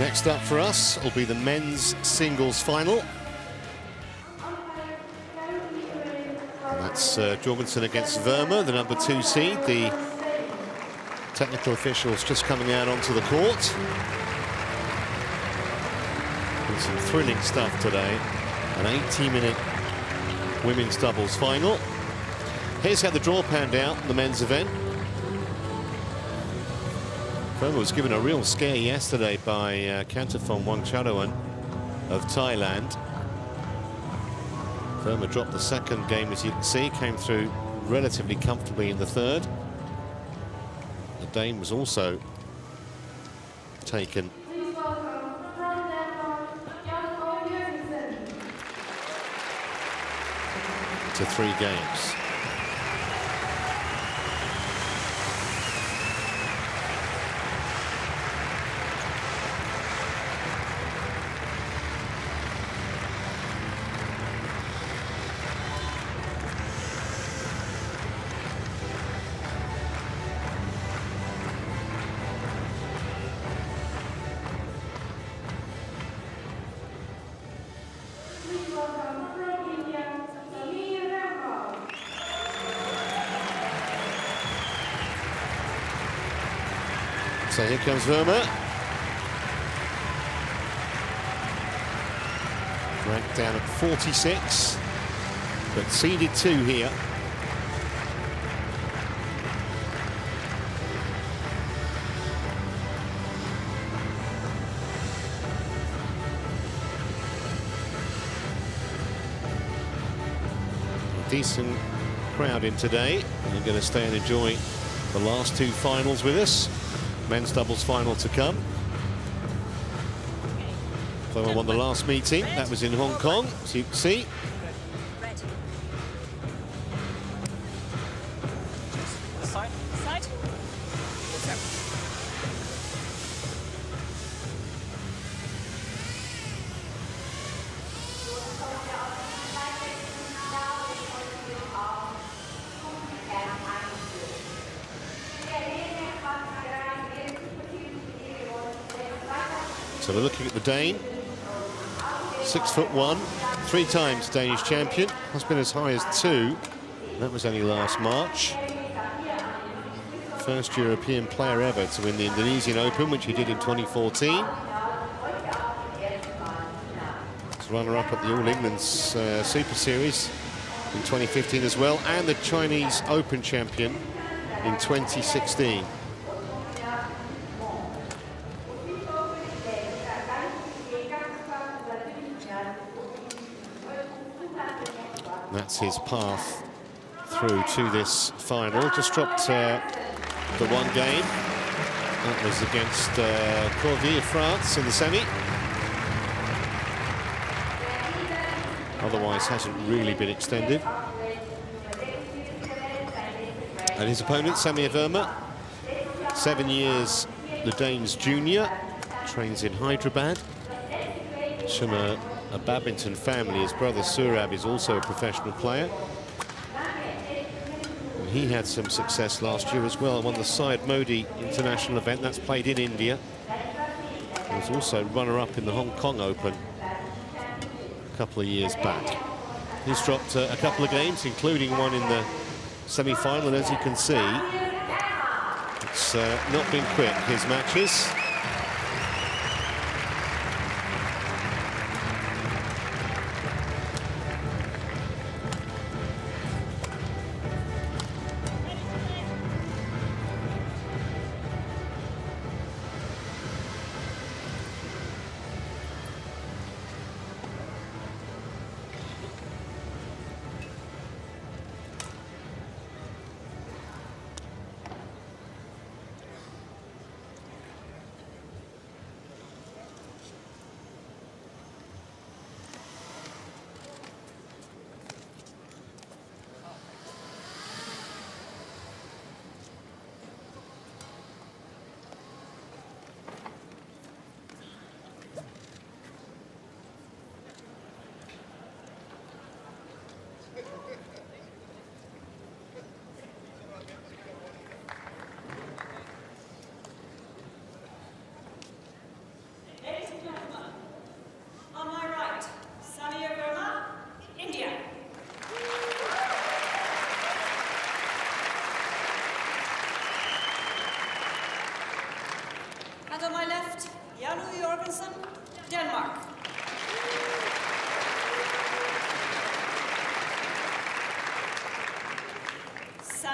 Next up for us will be the men's singles final. And that's Jorgensen against VERMA, the number 2 seed. The technical officials just coming out onto the court. And some thrilling stuff today. An 80-minute women's doubles final. Here's how the draw panned out in the men's event. VERMA was given a real scare yesterday by Kantafon Wongcharoen of Thailand. VERMA dropped the second game, as you can see, came through relatively comfortably in the third. The Dane was also taken to 3 games. So here comes VERMA. Ranked down at 46, but seeded 2 here. A decent crowd in today. They're going to stay and enjoy the last 2 finals with us. Men's doubles final to come. VERMA won the last meeting. That was in Hong Kong, as you can see. So we're looking at the Dane, 6'1", 3 times Danish champion, has been as high as 2. That was only last March. First European player ever to win the Indonesian Open, which he did in 2014. He's runner-up at the All England's Super Series in 2015 as well, and the Chinese Open champion in 2016. That's his path through to this final. Just dropped the 1 game. That was against Corvée of France in the semi. Otherwise hasn't really been extended. And his opponent, Samir VERMA, 7 years the Dane's junior, trains in Hyderabad. He's from a badminton family. His brother Surab is also a professional player. And he had some success last year as well. Won the Syed Modi international event, that's played in India. He was also runner-up in the Hong Kong Open a couple of years back. He's dropped a couple of games, including one in the semi-final, and as you can see, it's not been quick, his matches.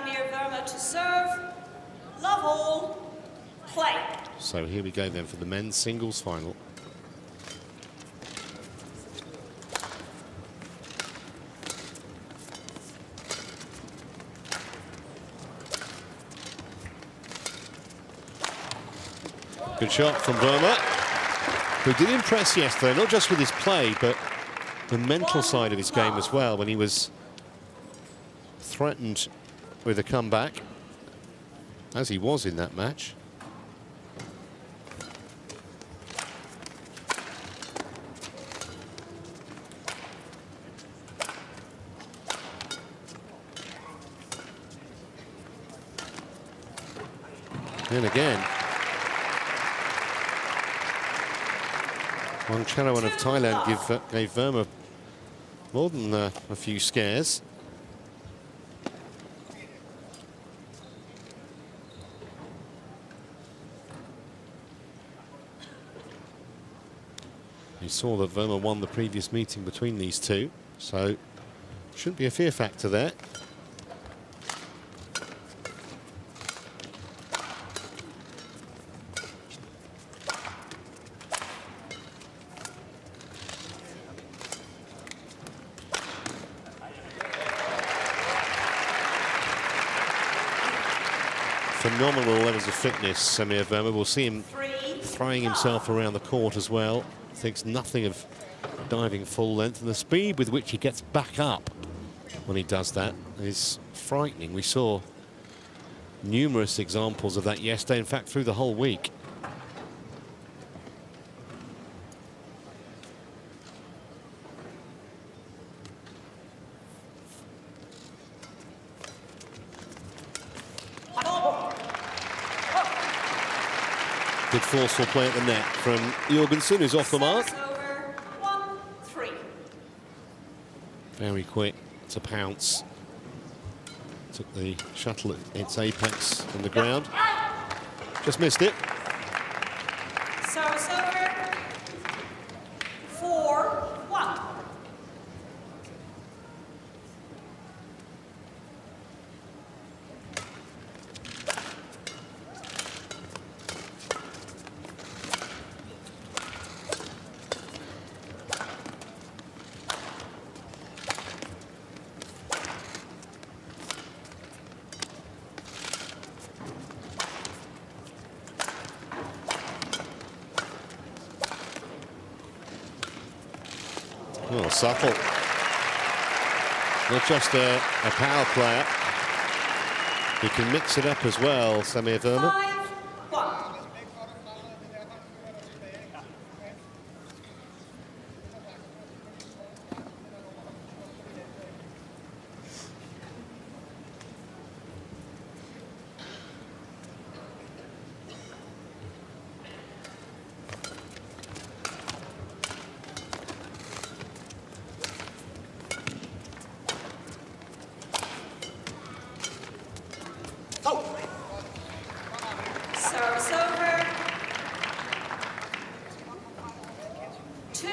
Samir VERMA to serve. Love all. Play. So here we go then for the men's singles final. Good shot from VERMA, who did impress yesterday, not just with his play, but the mental side of his game as well, when he was threatened with a comeback, as he was in that match. And again, Wangcharoen of Thailand gave VERMA more than a few scares. You saw that VERMA won the previous meeting between these two, so shouldn't be a fear factor there. Phenomenal levels of fitness, Samir VERMA. We'll see him throwing himself around the court as well. Thinks nothing of diving full length, and the speed with which he gets back up when he does that is frightening. We saw numerous examples of that yesterday, in fact, through the whole week. Good forceful play at the net from Jorgensen, who's off the mark. Over. 1-3. Very quick to pounce. Took the shuttle at its apex on the ground. Just missed it. Service over. 4-1. Oh, subtle. Not just a power player. He can mix it up as well, Samir VERMA. 5-1. Service over. 2-5.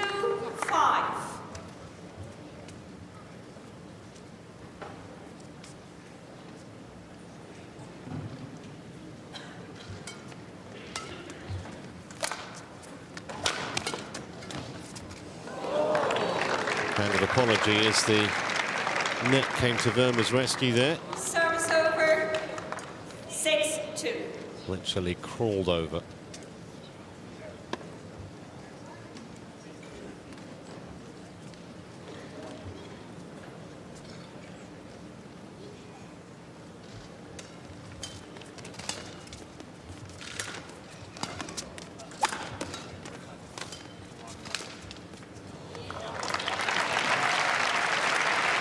Kind of apology as the net came to VERMA's rescue there. Service over. 6-2. Literally crawled over.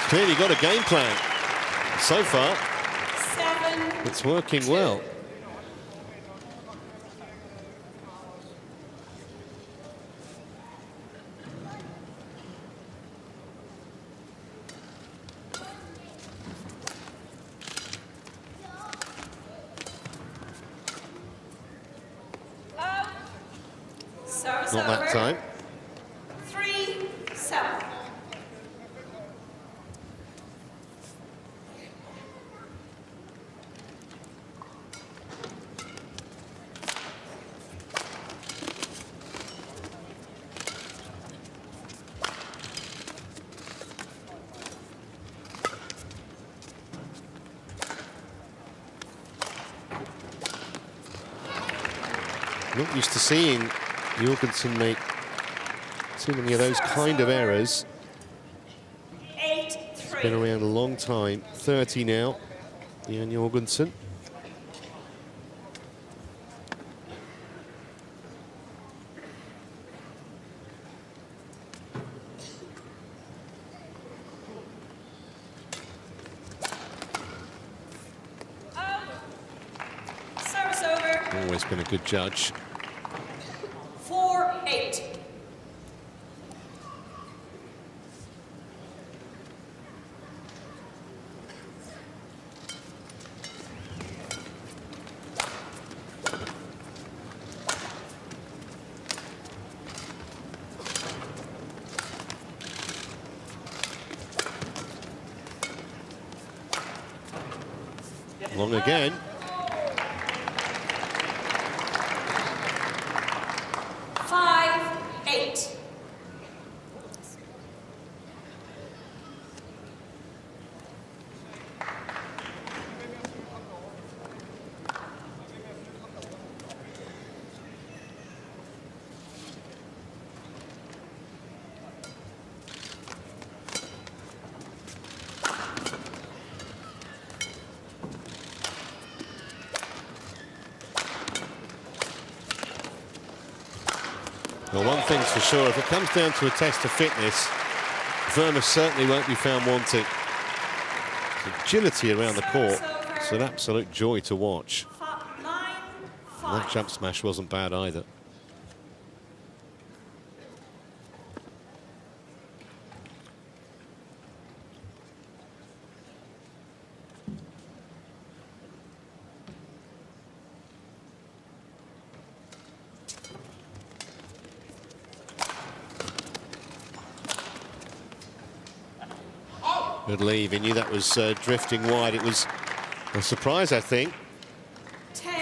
Clearly got a game plan. So far, 7-2. it's working well. Service Not that over. time. 3-7. Not used to seeing Jorgensen make too many of those kind of errors. He's been around a long time. 30 now, Jan Jorgensen. Always been a good judge. 4-8. Long again. Well, one thing's for sure, if it comes down to a test of fitness, VERMA certainly won't be found wanting. Agility around the court, it's an absolute joy to watch. And that jump smash wasn't bad either. Good leave. He knew that was drifting wide. It was a surprise, I think,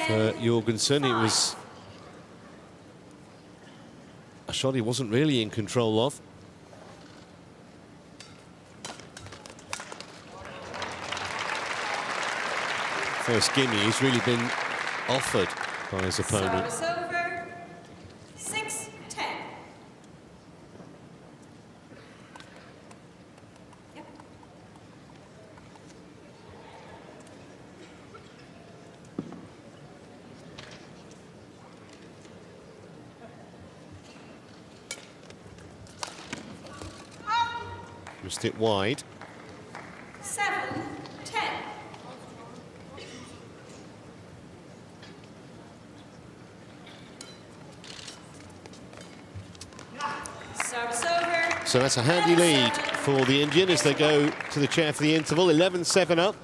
for Jorgensen. It was a shot he wasn't really in control of. First gimme he's really been offered by his opponent. Over. 6-10. Missed it wide. 7-10. Service over. So that's a handy lead for the Indian as they go to the chair for the interval. 11-7 up.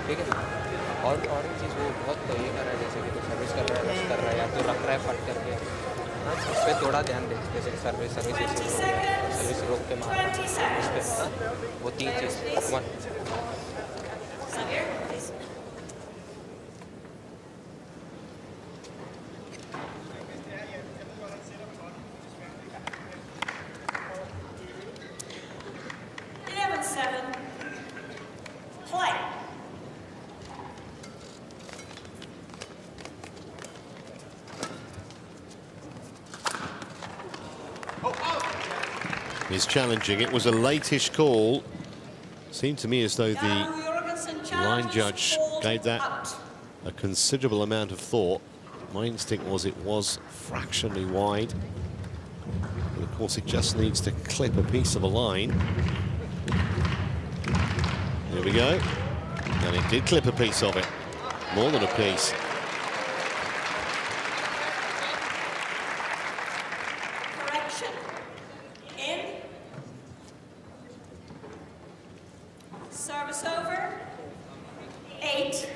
ठीक है और चीज़ वो बहुत ये कर रहा है जैसे कि तो सर्विस कर रहा है रश कर रहा है या तो रख रहा है फट करके उस पर थोड़ा ध्यान दे जैसे सर्विस रोक के मार उस पर वो 3 चीज़ 1 Is challenging. It was a late-ish call. Seemed to me as though the line judge gave that a considerable amount of thought. My instinct was it was fractionally wide. But of course, it just needs to clip a piece of a line. Here we go. And it did clip a piece of it. More than a piece. Service over. 8-11.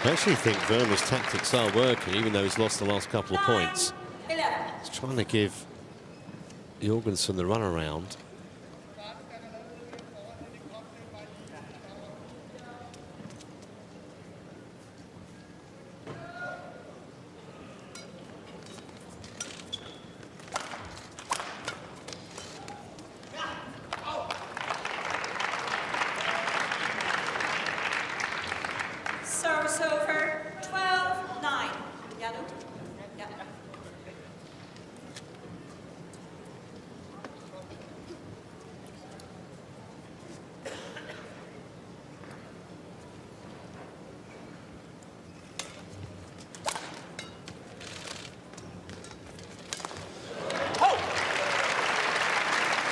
I actually think Verma's tactics are working, even though he's lost the last couple of points. 11. He's trying to give Jorgensen the run around. Service over, 12-9. Yellow? Yeah.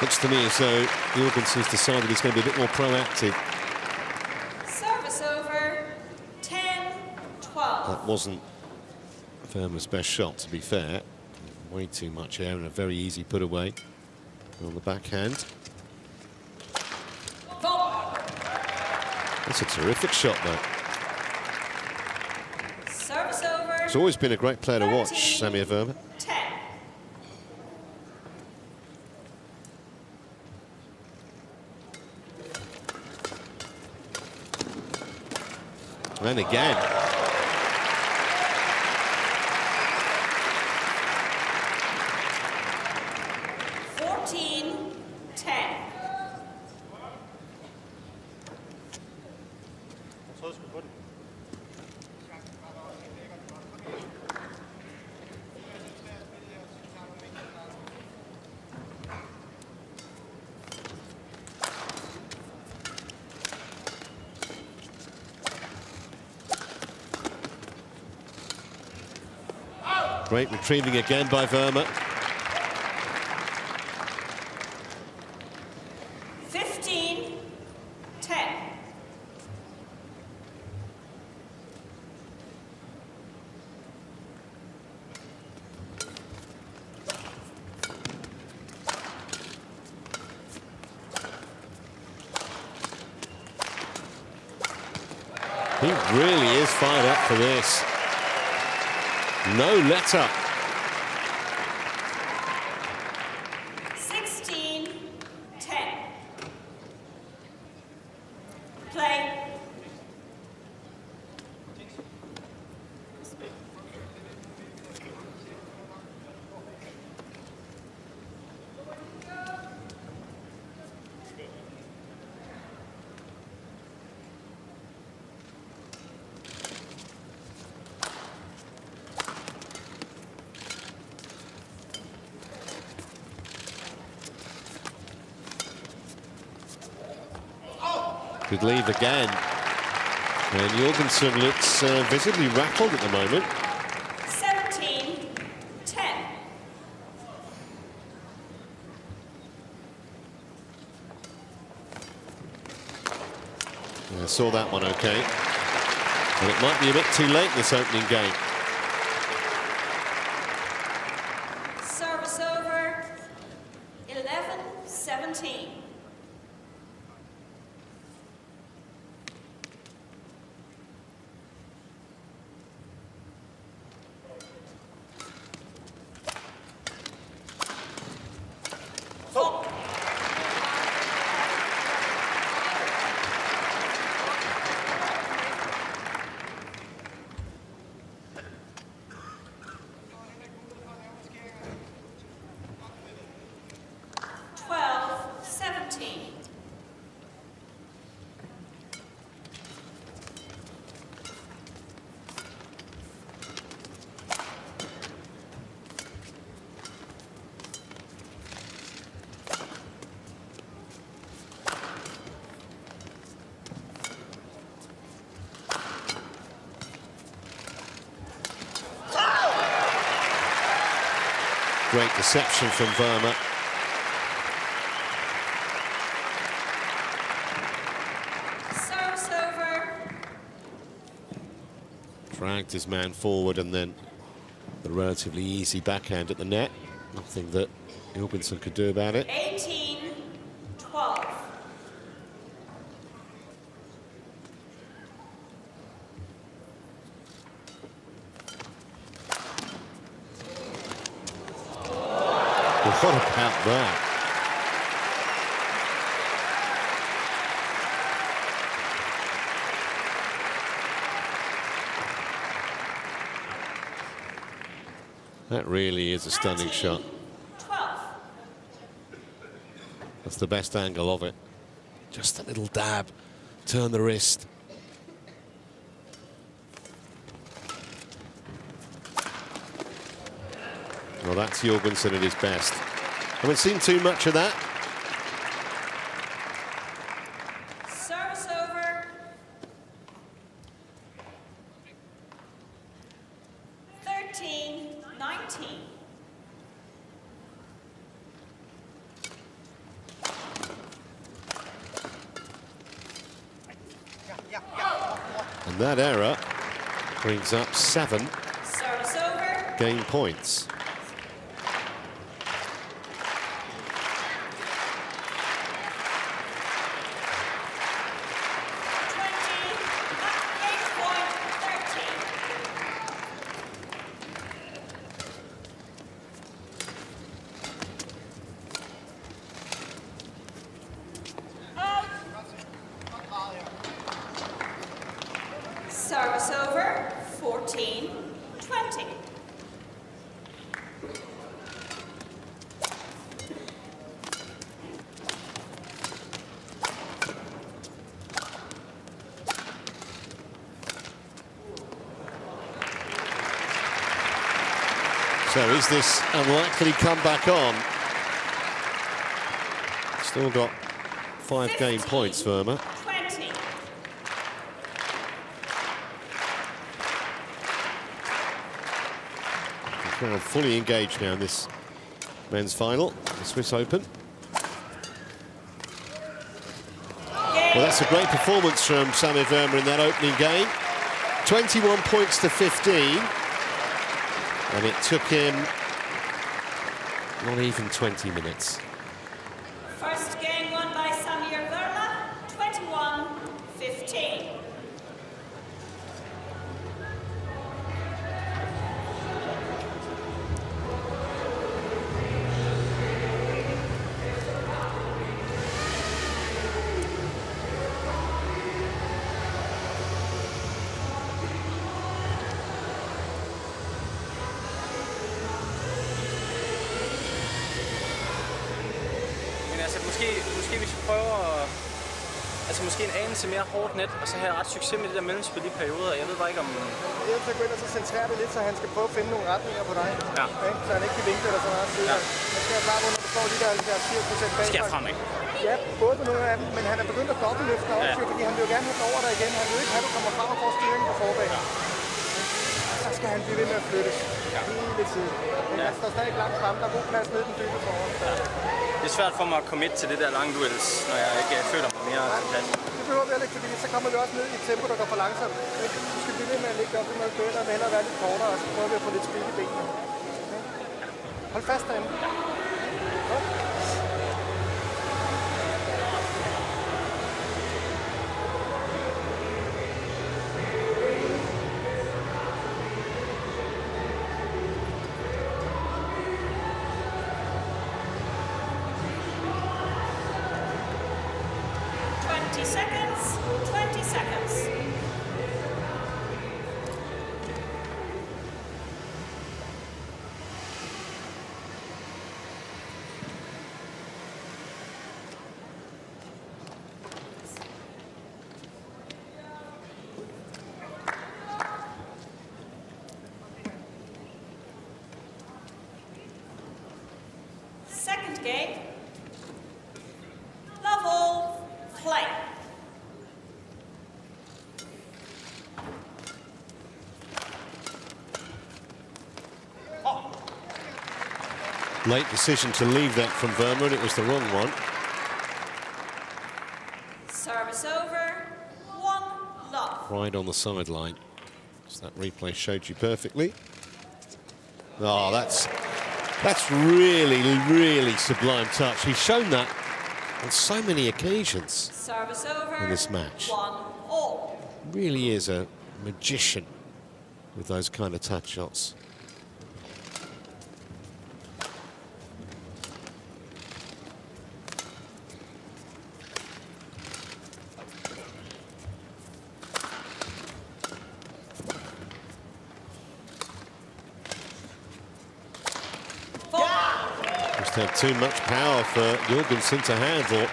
Looks to me as though Jorgensen's decided he's going to be a bit more proactive. Service over, 10-12. That wasn't Verma's best shot, to be fair. Way too much air and a very easy put away on the backhand. That's a terrific shot, though. Service over. He's always been a great player to watch, Samir Verma. 10. And again. Great retrieving again by Verma. 15-10. He really is fired up for this. No let up. 16-10. Play. Good leave again. And Jorgensen looks visibly rattled at the moment. 17-10. Yeah, saw that one okay. And it might be a bit too late in this opening game. Service over. 11-17. Great deception from Verma. Service over. Dragged his man forward and then the relatively easy backhand at the net. Nothing that Jorgensen could do about it. 18-12. Well, what about that? That really is a stunning shot. 12. That's the best angle of it. Just a little dab, turn the wrist. Well, that's Jorgensen at his best. Haven't seen too much of that. Service over. 13-19. And that error brings up 7 Service over. game points. Service over, 14-20. So is this unlikely comeback on? Still got 5 game points, VERMA. 20. The crowd fully engaged now in this men's final, the Swiss Open. Well, that's a great performance from Sami VERMA in that opening game. 21 points to 15. And it took him not even 20 minutes. First game won by Sami VERMA, 21-15. Måske hvis vi prøver altså måske en anelse mere hårdt net, og så have ret succes med det der mellemspil i perioder. Jeg ved bare ikke om... Jeg vil gå ind og så centrere det lidt, så han skal prøve at finde nogle retninger på dig. Ja. Okay? Så han ikke kan vinkle dig så meget side. Ja. Han skal have klart, når du får de der 80% bag. Skal jeg fremad? Ja, både på nogle af dem, men han er begyndt at dobbeltløfte også, ja. Fordi han vil jo gerne have den over dig igen. Han vil ikke have, at du kommer frem og får styringen på forbanen. Ja. Så skal han blive ved med at flytte hele tiden. Men han står stadig langt frem. Der er god plads nede i den dybe foran. Ja. Det er svært for mig at commit til det der lange duels, når jeg ikke føler mig mere tilpas. Det behøver vi heller ikke, fordi så kommer vi også ned i et tempo, der går for langsomt. Du skal blive ved med at ligge op i noget dueller, og hellere være lidt kortere, og så prøver vi at få lidt speed i benene. Okay? Hold fast derinde. Godt. Second game. Love all, play. Late decision to leave that from VERMA, and it was the wrong one. Service over, 1 love. Right on the sideline. So that replay showed you perfectly. Oh, that's really, really sublime touch. He's shown that on so many occasions Service over, in this match. 1-all. Really is a magician with those kind of touch shots. had too much power for Jorgensen to handle.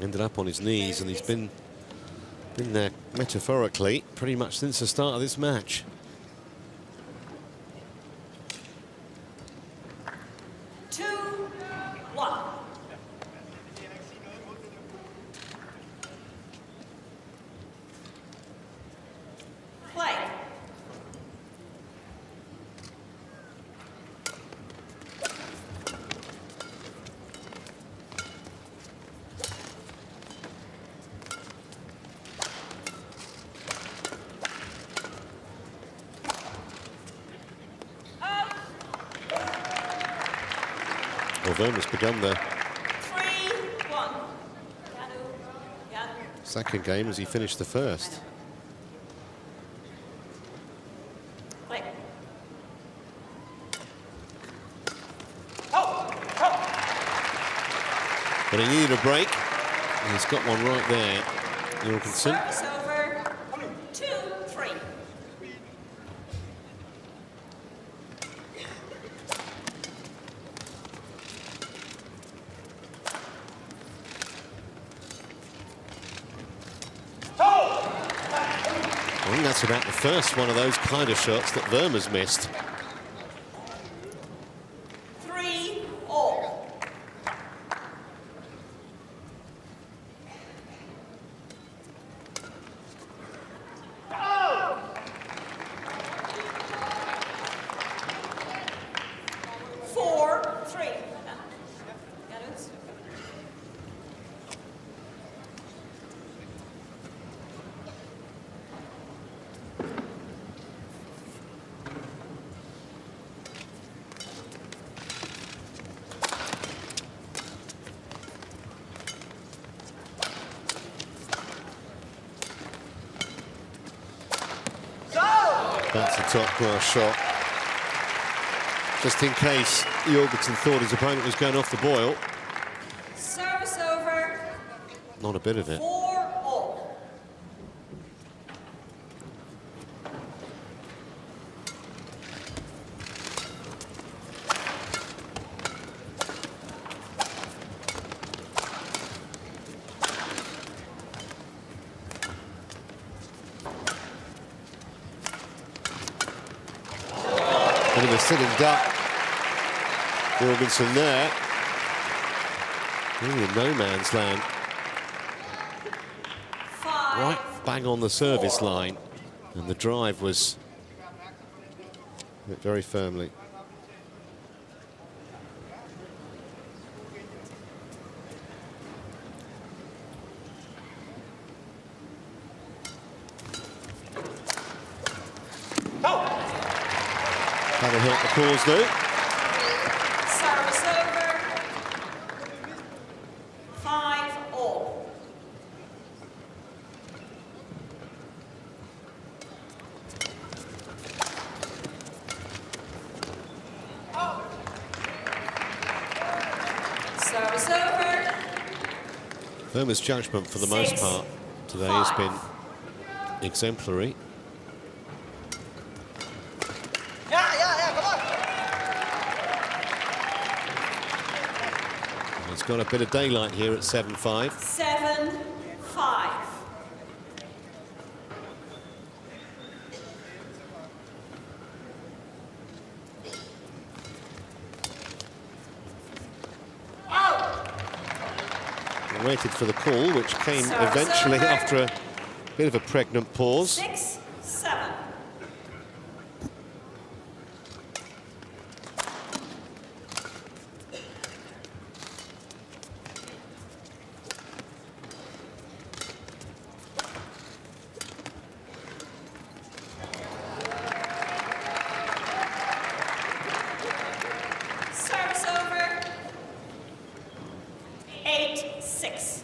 Ended up on his knees, and he's been there metaphorically pretty much since the start of this match. VERMA's begun the second game as he finished the first. But he needed a break, and he's got one right there, Jorgensen. That's about the first one of those kind of shots that VERMA's missed. 3-all. That's a top-class shot. Just in case Jorgensen thought his opponent was going off the boil. Service over. Not a bit of it. 4-all. Bit of a sitting duck. Jorgensen there. Really in no man's land. Right bang on the service line. And the drive was hit very firmly. That'll help the cause, though. Service over. 5-all. Service over. VERMA's judgment, for the most part, today has been exemplary. He's got a bit of daylight here at 7-5. 7-5. Waited for the call, which came Service eventually over. after a bit of a pregnant pause. 6-7. Service over. 8-6.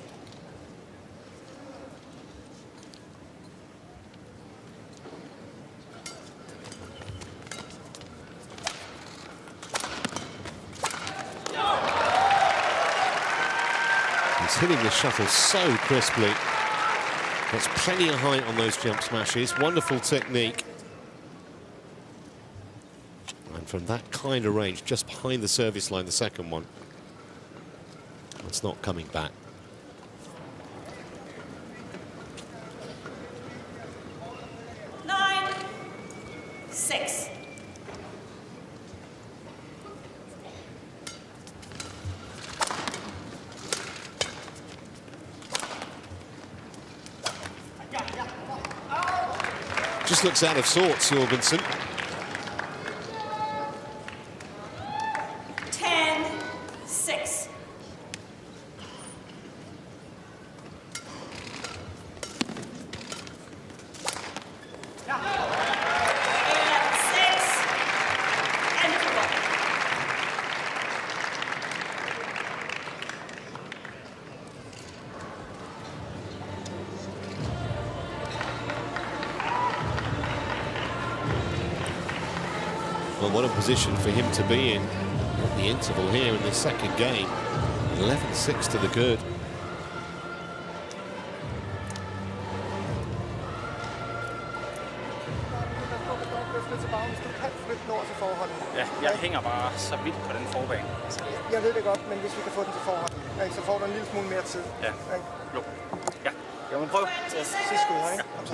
He's hitting the shuttle so crisply. There's plenty of height on those jump smashes. Wonderful technique. And from that kind of range, just behind the service line, the second one, it's not coming back. Just looks out of sorts, Jorgensen. 10-6. Well, what a position for him to be in at the interval here in the second game. 11-6 to the good. Ja, jeg hænger bare så vidt på den forbane. Jeg ved det godt, men hvis vi kan få den til forhånden, så får du en lille smule mere tid. Ja. Jo. Ja. Jeg må prøve. Sidste skud her, ikke? Kom så.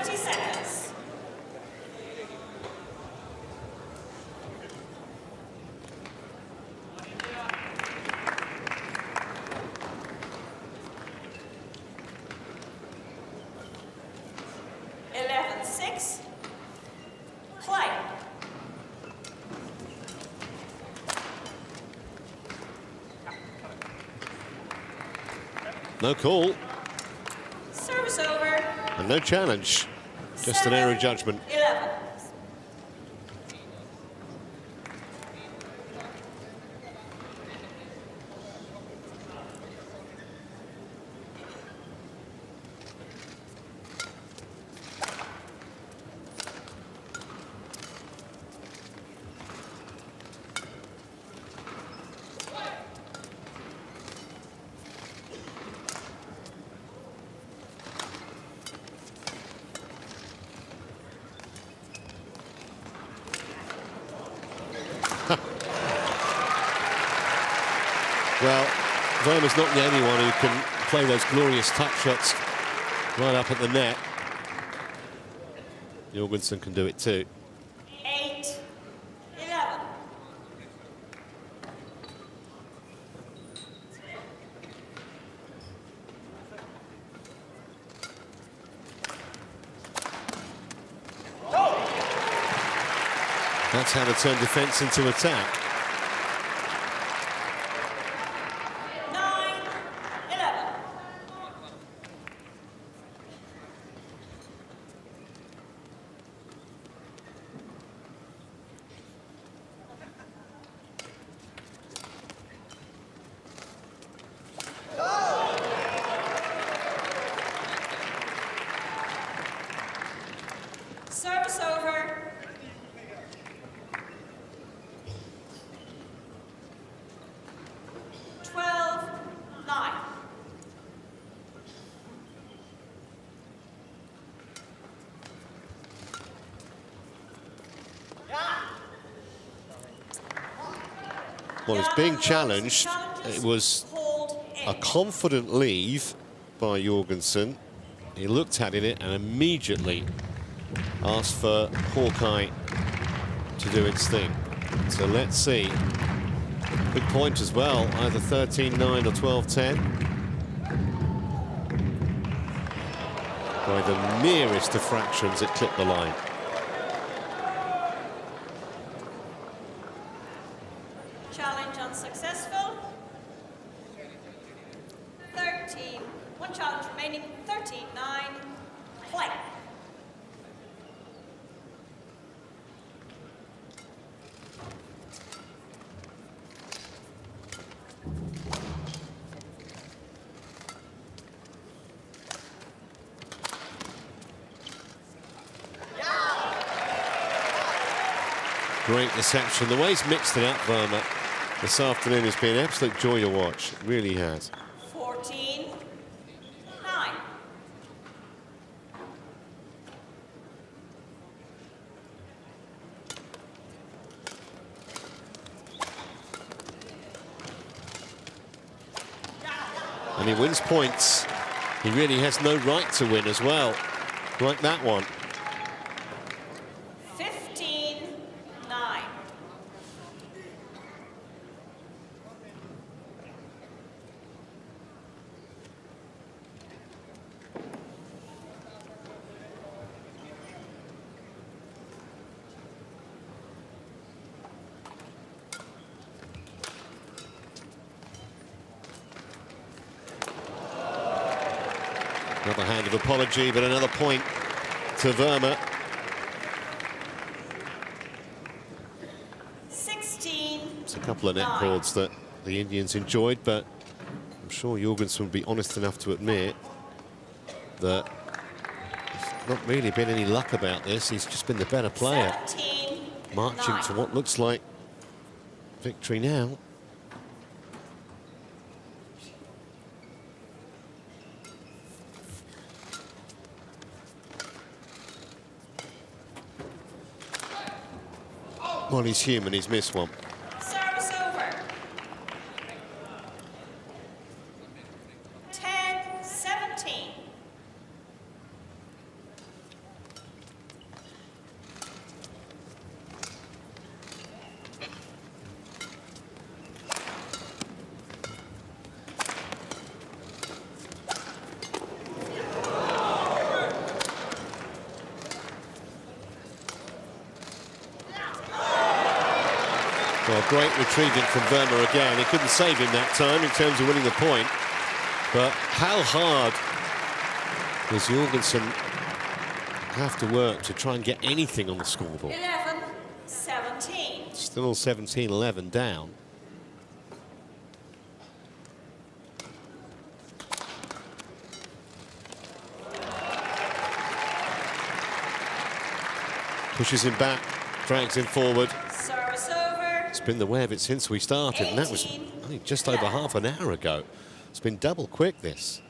20 seconds. No call. Service over. And no challenge. Just an error of judgment. 11. Well, VERMA's not the only one who can play those glorious touch shots right up at the net. Jorgensen can do it too. 8-11. That's how to turn defence into attack. 9-11. Service over. 12-9. Well, it's being challenged. It was a confident leave by Jorgensen. He looked at it and immediately asked for Hawkeye to do its thing. So let's see. Big point as well, either 13-9 or 12-10. By the merest of fractions, it clipped the line. Challenge unsuccessful. 13. One challenge remaining. 13-9. Play. Great reception. The way he's mixed it up, VERMA, this afternoon has been an absolute joy to watch. It really has. 14-9. And he wins points. He really has no right to win as well, like that one. 15-9. Another hand of apology, but another point to VERMA. 16. It's a couple of net chords that the Indians enjoyed, but I'm sure Jorgensen would be honest enough to admit that there's not really been any luck about this. He's just been the better player. 17, Marching 9. to what looks like victory now. Well, he's human, he's missed one. Service over. 10-17. Well, great retrieving from VERMA again. He couldn't save him that time in terms of winning the point. But how hard does Jorgensen have to work to try and get anything on the scoreboard? 11-17. Still 17-11 down. Pushes him back, drags him forward. Service over. It's been the way of it since we started, and that was only just over half an hour ago. It's been double quick, this.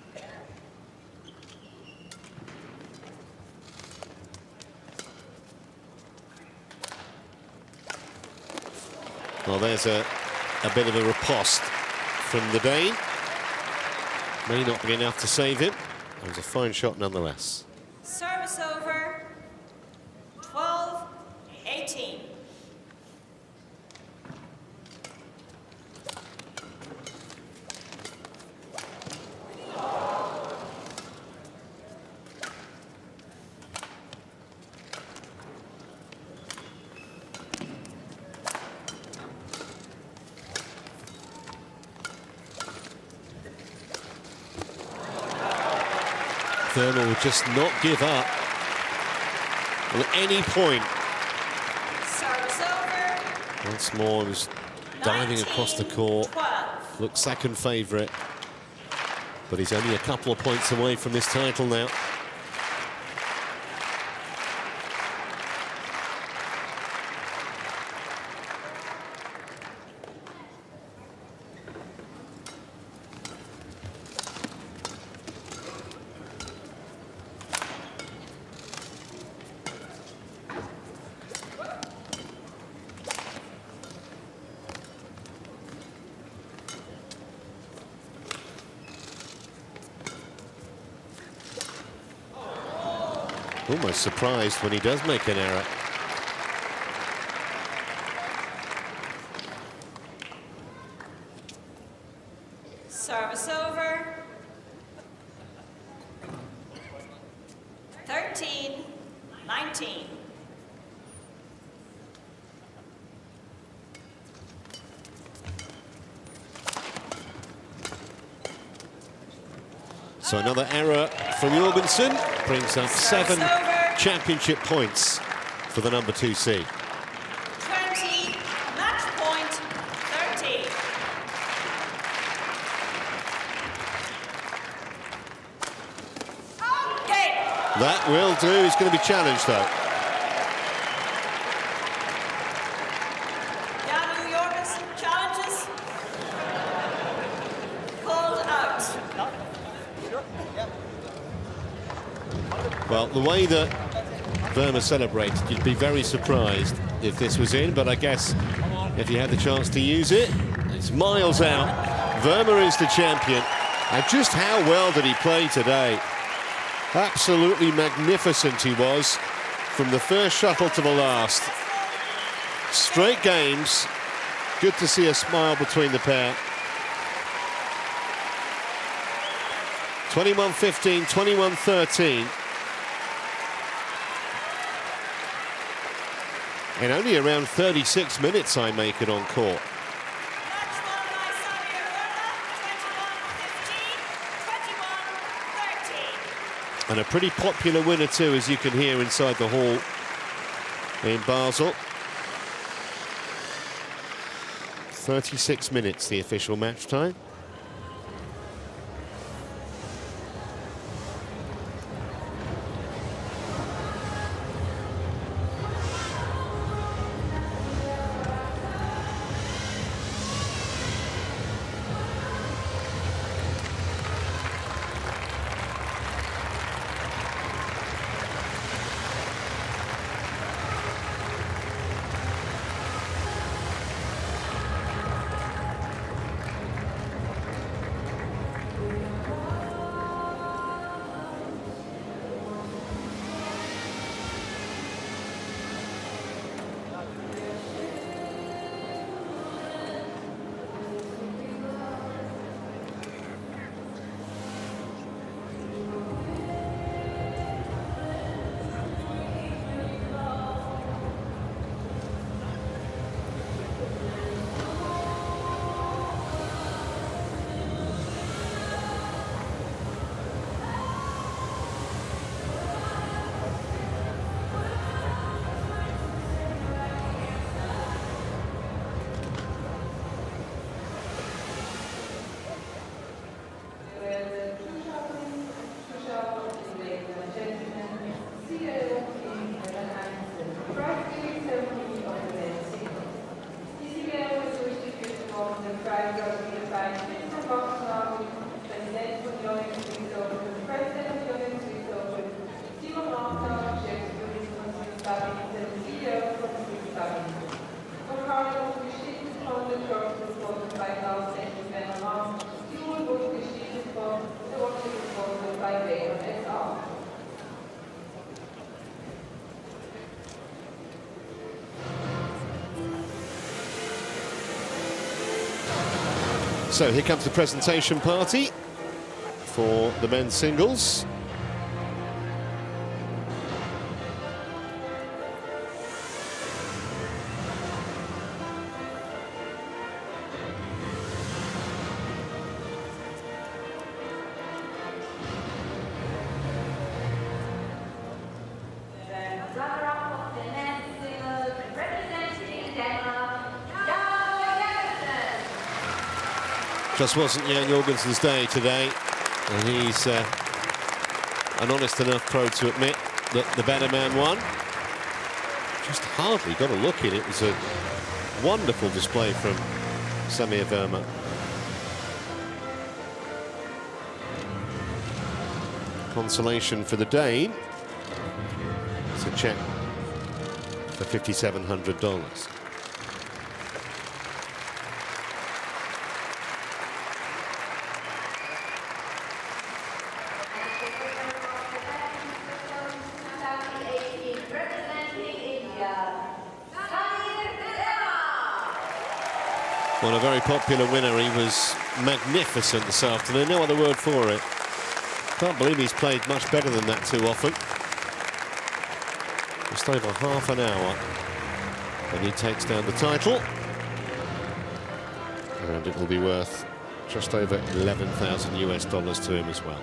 Well, there's a bit of a riposte from the Dane. May not be enough to save him. It was a fine shot nonetheless. Service over. 12-18. VERMA will just not give up at any point. Service over. Once more, he was diving across the court. 12. Looks second favourite. But he's only a couple of points away from this title now. Almost surprised when he does make an error. Service over. 13-19. So another error from Jorgensen brings up 7 championship points for the number 2 seed. 20, match point, 13. Game. That will do. He's going to be challenged, though. Janu Jorgensen challenges. Called out. Well, the way that VERMA celebrated, you'd be very surprised if this was in, but I guess if you had the chance to use it, it's miles out. VERMA is the champion, And just how well did he play today? Absolutely magnificent he was from the first shuttle to the last. Straight games. Good to see a smile between the pair. 21-15, 21-13. In only around 36 minutes, I make it on court. And a pretty popular winner too, as you can hear inside the hall in Basel. 36 minutes, the official match time. So here comes the presentation party for the men's singles. Just wasn't Jan Jorgensen's day today, and he's an honest enough pro to admit that the better man won. Just hardly got a look in. It was a wonderful display from Samir VERMA. Consolation for the Dane. It's a check for $5,700. Well, a very popular winner. He was magnificent this afternoon. No other word for it. Can't believe he's played much better than that too often. Just over half an hour, and he takes down the title. And it will be worth just over 11,000 US dollars to him as well.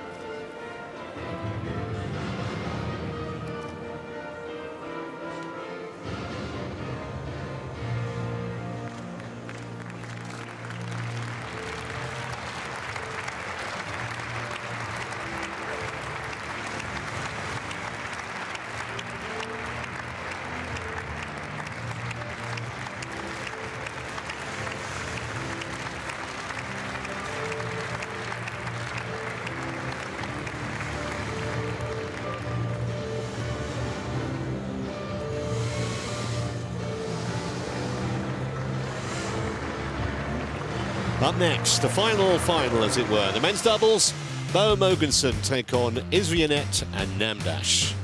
Up next, the final, as it were. The men's doubles, Bo and Mogensen take on Israenet and Namdash.